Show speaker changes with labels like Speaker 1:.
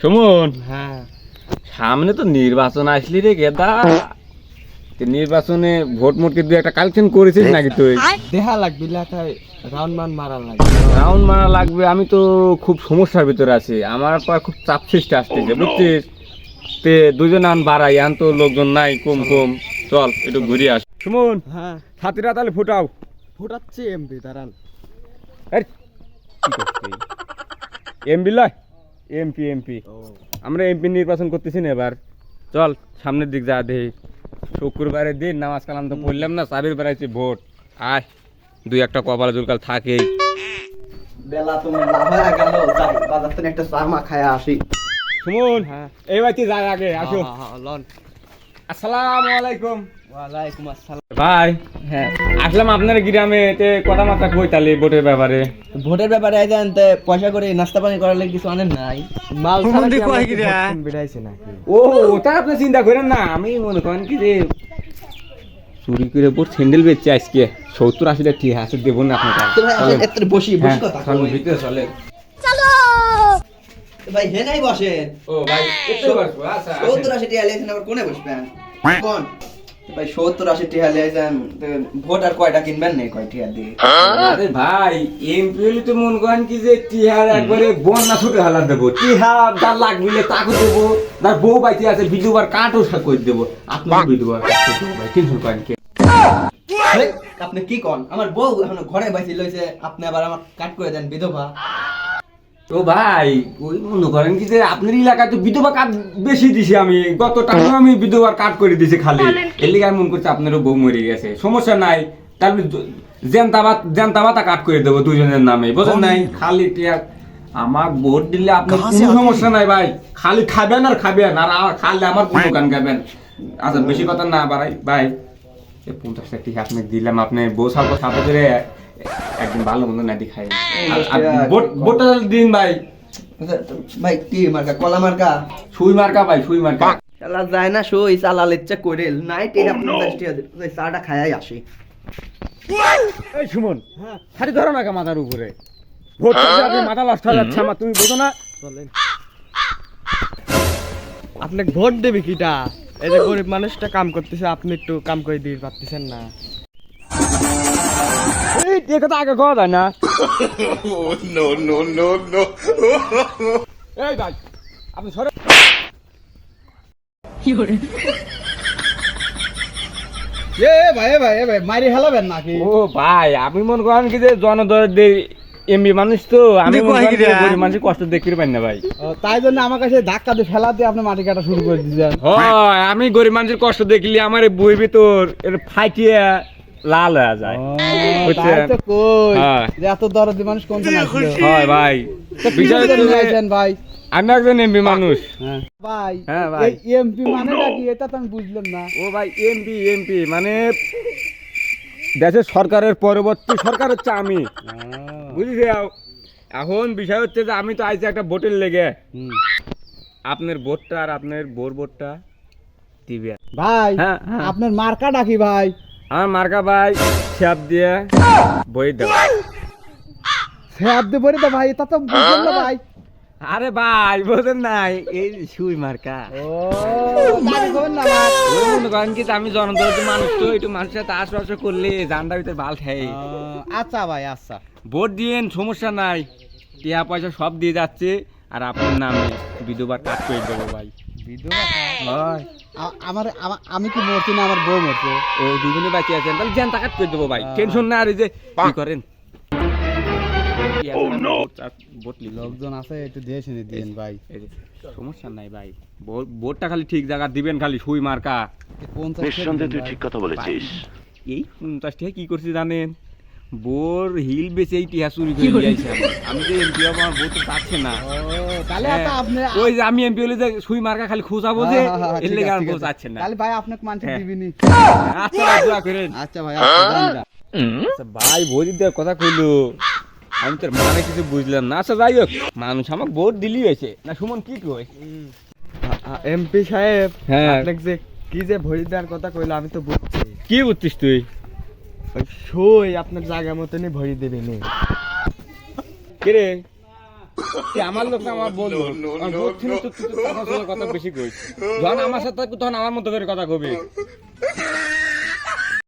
Speaker 1: সুমন,
Speaker 2: হ্যাঁ
Speaker 1: সামনে তো নির্বাচন আসলি রে গেদা। নির্বাচনে ভোট মোট কিন্তু একটা কালেকশন করেছিস নাকি তুই?
Speaker 2: দেখা লাগবে লেখায় রাউন্ড মান মারা লাগবে।
Speaker 1: রাউন্ড মারা লাগবে। আমি তো খুব সমস্যার ভিতরে আছি, আমার পর খুব চাপ সৃষ্টি আসতেছে বুঝছিস। তে দুজন আন বাড়াই, আন তো লোকজন নাই, কম কম। চল একটু ঘুরে আস। সুমন,
Speaker 2: হ্যাঁ
Speaker 1: ছাত্রীরা তাহলে ফুটাও।
Speaker 2: ফুটাচ্ছে এমপি দাঁড়ান।
Speaker 1: এমপি লয়, এমপি এমপি। আমরা এমপি নির্বাচন করতেছি না এবার। চল সামনের দিক যা দেখি। শুক্রবারের দিন নামাজ কালাম তো পড়লাম না, চাবির বেড়াইছি ভোট। আয়, দুই একটা কপাল জুলকাল থাকেই।
Speaker 2: বেলা তুমি লাভারা গেল, যাই বাজার থেকে একটা চারমা খায়া আসি।
Speaker 1: সুমন,
Speaker 2: হ্যাঁ
Speaker 1: এই বাড়িতে যাই আগে, আসো।
Speaker 2: লন।
Speaker 1: আসসালামু আলাইকুম।
Speaker 2: ওয়ালাইকুম আসসালাম।
Speaker 1: ভাই,
Speaker 2: হ্যাঁ
Speaker 1: আসলাম আপনার গ্রামে, তে কথা মাথা কই তালি ভোটের ব্যাপারে।
Speaker 2: ভোটের ব্যাপারে আইজান তে পয়সা করে নাস্তা পানি করার লাগি কিছু আনেন নাই? মাল ছাড়া কি আমরা কি ভোট বিড়াইছে নাকি?
Speaker 1: ও, ওটা আপনি চিন্তা করেন না। আমি মনে করেন কি যে চুরি করে বোট স্যান্ডেল বেচছে আজকে 70-80 ঠিক আছে, দেবো না আপনাকে।
Speaker 2: তো ভাই আসেন একটু বসি বসি কথা কই।
Speaker 1: ভিতরে চলে।
Speaker 2: ভাই হে নাই বসেন।
Speaker 1: ও ভাই, একটু বসবো। আচ্ছা
Speaker 2: 70-80 টিয়া লেছেন, আবার কোনে বসবেন কোন? ভাই 70-80 টিয়া লেছেন, ভোট আর কয়টা কিনবেন না কয় টিয়া দিয়ে?
Speaker 1: আরে ভাই, এমপি হলে তো মন করেন কি যে টিহার একবারে বন্যা ছুটে হালা দেবো। টিহার যার লাগবে তাকে দেবো, তার বউ বাইতে আছে বিধবার কাঠও করে দেবো। আপনার বিধবার ভাই টেনশন করেন কে?
Speaker 2: ভাই, আপনি কি কোন? আমার বউ এখন ঘরে বাইসি লইছে, আপনি আবার আমার কাট করে দেন বিধবা।
Speaker 1: তো ভাই, ওই মনে করেন কি যে আপনার এলাকায় তো বিধবা কাঠ বেশি দিছি আমি। গত টাইমে আমি বিধবার কাঠ করে দিছি খালি। এর লিগে আমি মনে করছি আপনারও বউ মরে গেছে। সমস্যা নাই, তাহলে জেন্তাবাতা কাঠ করে দেবো দুজনের নামে, বুঝেন নাই? খালি টিয়া আমার ভোট দিলে আপনার কোনো সমস্যা নাই ভাই। খালি খাবেন আর খাবেন, আর খালি আমার কোনো গান গাবেন। আচ্ছা বেশি কথা না বাড়াই ভাই, 50টা টিকা আপনাকে দিলাম, আপনি বউ সাথে সাথে করে একদিন ভালো মন্দ নাটি খাই। ভোটটা দিন ভাই।
Speaker 2: ভাই কি মার্কা? কলা মার্কা?
Speaker 1: সুই মার্কা ভাই, সুই মার্কা।
Speaker 2: চালা যায় না, সই চালাল ইচ্ছা করে নাই টিয়া আপনি 50 টিয়া দেন। ওই চাটা খায়াই আসি।
Speaker 1: এই সুমন, হাড়ি ধরো না মাথার উপরে। ভোট আপনি মাথা নষ্ট হয়ে যাচ্ছে আমার, তুমি বোঝো না?
Speaker 2: চলেন। আপনি ভোট দেবে কিটা? এই যে গরিব মানুষটা কাম করতেছে, আপনি একটু কাম করে দিতে পারতেছেন না?
Speaker 1: এই এ কথা আগে কওয়া যায় না। এই ভাই, আপনি সরে।
Speaker 2: ভাই মারি হেলাবেন নাকি?
Speaker 1: ও ভাই, আমি মনে করেন কি যে জনদরদের এমবি মানুষ তো, আমি মনে করেন যে গরিব মানুষের কষ্ট দেখতে পাই না ভাই।
Speaker 2: তাই জন্য আমার কাছে ধাক্কা দিয়ে ফেলা দিয়ে আপনি মাটি কাটা শুরু করে দিয়েছেন।
Speaker 1: হয়, আমি গরিব মানুষের কষ্ট দেখলি আমার এই বইয়ের ভিতর এর ফাইটিয়ে লাল হয়ে যায়। বুঝছেন?
Speaker 2: তাই তো কই
Speaker 1: হ্যাঁ।
Speaker 2: যে এত দরদি মানুষ কোন দিন আসলো?
Speaker 1: হয় ভাই, বিষয় হচ্ছে যে
Speaker 2: আইছেন ভাই।
Speaker 1: আমি একজন এমপি মানুষ।
Speaker 2: ভাই
Speaker 1: হ্যাঁ ভাই।
Speaker 2: এই এমপি মানে কি এটা তো আমি বুঝলাম না।
Speaker 1: ও ভাই, এমপি এমপি মানে দেশের সরকারের পরবর্তী সরকার হচ্ছে আমি, বুঝলি? এখন বিষয় হচ্ছে যে আমি তো আইছি একটা ভোটের লেগে। আপনার ভোটটা আর আপনার বোর ভোটটা দিবে
Speaker 2: ভাই।
Speaker 1: হ্যাঁ, হ্যাঁ।
Speaker 2: আপনার মার্কা ডাকি ভাই?
Speaker 1: আমার মার্কা ভাই ছাপ দিয়ে বই দেব।
Speaker 2: স্যাপ দিয়ে বলি তো ভাই, এটা তো বুঝলাম না ভাই।
Speaker 1: আরে ভাই বোঝেন নাই, এই সুই মার্কা।
Speaker 2: ও দাঁড়ি করবেন না ভাই।
Speaker 1: ওই মনে করেন কি যে আমি জনদরদি মানুষ তো, একটু মানুষের সাথে আশপাশে করলে জানটার ভিতরে বাল খাই।
Speaker 2: আচ্ছা ভাই আচ্ছা।
Speaker 1: ভোট দিয়েন, সমস্যা নাই, টিয়া পয়সা সব দিয়ে যাচ্ছে। আর আপনার নামে বিধবার কাজ করে দেবো ভাই।
Speaker 2: বিধবা
Speaker 1: হয়,
Speaker 2: আমার আমি কি মরছি না আমার বউ মরছে?
Speaker 1: ও দুজনে বাকি আছেন, তাহলে জ্যান টাকাত করে দেবো ভাই। টেনশন না। আর এই যে কি করেন,
Speaker 2: লোকজন আছে, একটু দিয়ে শুনে দিন ভাই।
Speaker 1: এই যে সমস্যা নাই ভাই, ভোটটা খালি ঠিক জায়গা দিবেন, খালি সুই মার্কা।
Speaker 3: নিঃসন্দেহে তুই ঠিক কথা বলেছিস।
Speaker 1: এই 50 টাকা কি করছি জানেন? বোর হিল বেচে এই টিহা চুরি করে দিয়ে আইছি আমি যে এমপি হবো, আমার বউ তো চাচ্ছে না।
Speaker 2: তাহলে
Speaker 1: হ্যাঁ,
Speaker 2: আপনি
Speaker 1: ওই যে আমি এমপি হলে যে সুই মার্কা খালি খোঁজাবো যে, এর লেগে আর বউ চাচ্ছে না।
Speaker 2: তাহলে ভাই আপনাকে মানুষ
Speaker 1: হ্যাঁ।
Speaker 2: দিবিনি।
Speaker 1: আচ্ছা ভাই, দোয়া করেন।
Speaker 2: আচ্ছা ভাই আচ্ছা যান যা।
Speaker 1: আচ্ছা ভাই, ভোট দেওয়ার কথা কইলো, আমি তোর মানে কিছু বুঝলাম না। আচ্ছা যাই হোক, মানুষ আমাকে ভোট দিলি হয়েছে না। সুমন কি কই?
Speaker 2: এমপি সাহেব,
Speaker 1: হ্যাঁ।
Speaker 2: আপনাকে যে কি যে ভরি দেওয়ার কথা কইলো আমি তো বুঝছি।
Speaker 1: কি বুঝছিস তুই?
Speaker 2: ওই সই আপনার জায়গা মতনই ভরি দেবেন।
Speaker 1: কে রে? আমার লোক আমার বললো আমার বোধ ছিল তো তুই তো কথা বেশি কইস যখন আমার সাথে থাকবি তখন আমার মতো করে কথা কবি